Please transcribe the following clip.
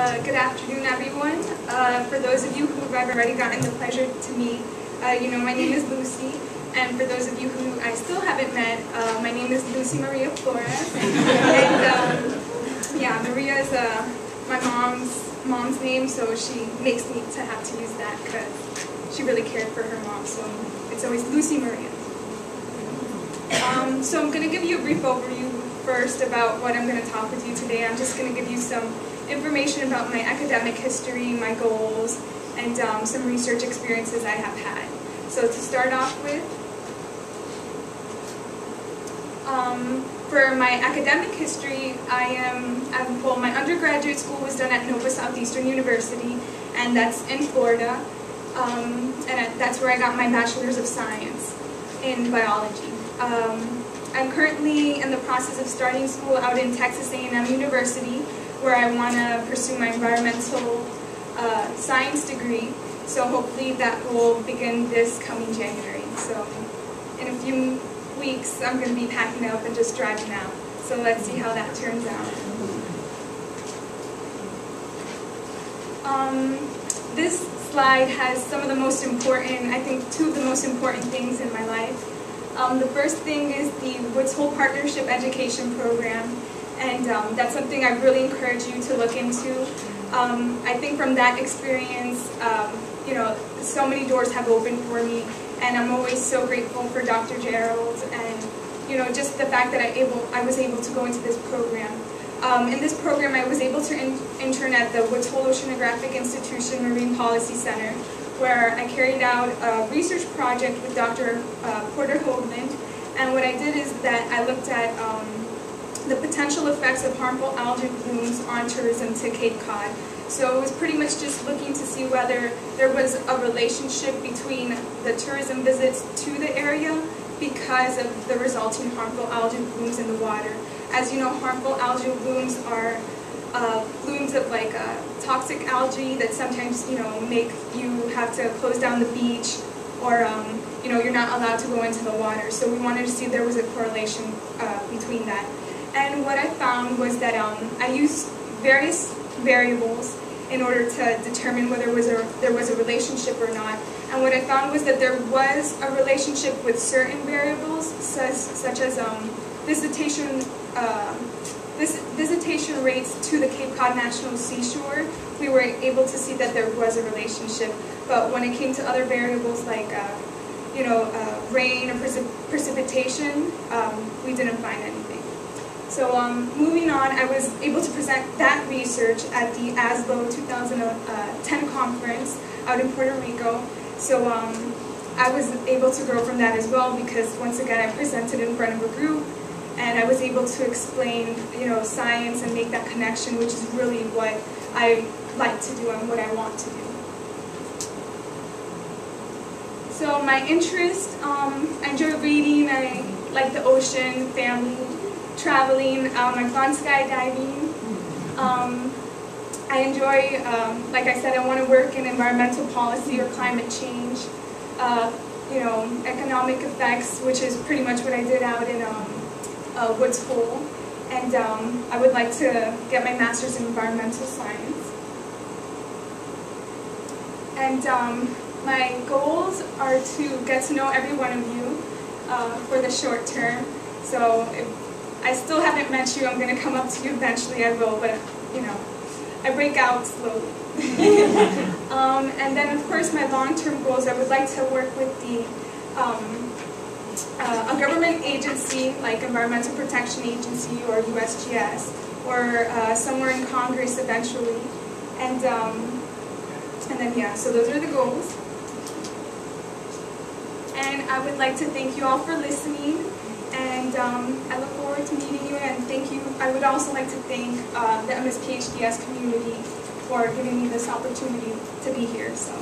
Good afternoon, everyone. For those of you who I've already gotten the pleasure to meet, my name is Lucy. And for those of you who I still haven't met, my name is Lucy Maria Flores. And yeah, Maria is my mom's name, so she makes me to have to use that because she really cared for her mom. So it's always Lucy Maria. So I'm going to give you a brief overview first about what I'm going to talk with you today. I'm just going to give you some information about my academic history, my goals, and some research experiences I have had. So to start off with, for my academic history, well, my undergraduate school was done at Nova Southeastern University, and that's in Florida, and that's where I got my Bachelor's of Science in Biology. I'm currently in the process of starting school out in Texas A&M University, where I want to pursue my environmental science degree. So hopefully that will begin this coming January. So in a few weeks, I'm going to be packing up and just driving out. So let's see how that turns out. This slide has some of the most important, I think two of the most important things in my life. The first thing is the VIII Partnership Education Program, and that's something I really encourage you to look into. I think from that experience, so many doors have opened for me, and I'm always so grateful for Dr. Gerald and just the fact that I was able to go into this program. In this program, I was able to intern at the VIII Oceanographic Institution Marine Policy Center, where I carried out a research project with Dr. Porter Hoagland, and what I did is that I looked at the potential effects of harmful algae blooms on tourism to Cape Cod. So it was pretty much just looking to see whether there was a relationship between the tourism visits to the area because of the resulting harmful algae blooms in the water. As you know, harmful algae blooms are blooms of toxic algae that sometimes make you have to close down the beach, or you're not allowed to go into the water. So we wanted to see if there was a correlation between that. And what I found was that I used various variables in order to determine whether there was a relationship or not. And what I found was that there was a relationship with certain variables, such as visitation rates to the Cape Cod National Seashore. We were able to see that there was a relationship. But when it came to other variables like rain or precipitation, we didn't find anything. So moving on, I was able to present that research at the ASLO 2010 conference out in Puerto Rico. So I was able to grow from that as well, because once again I presented in front of a group, and I was able to explain science and make that connection, which is really what I like to do and what I want to do. So my interest, I enjoy reading, I like the ocean, family, traveling, I've gone skydiving. I enjoy, like I said, I want to work in environmental policy or climate change, economic effects, which is pretty much what I did out in VIII, and I would like to get my master's in environmental science. And my goals are to get to know every one of you for the short term. So if I still haven't met you, I'm going to come up to you eventually, I will, but I break out slowly. And then of course my long-term goals, I would like to work with a government agency like Environmental Protection Agency or USGS, or somewhere in Congress eventually. And then yeah, so those are the goals. And I would like to thank you all for listening, and I look forward to meeting you, and thank you. I would also like to thank the MSPHDS community for giving me this opportunity to be here. So.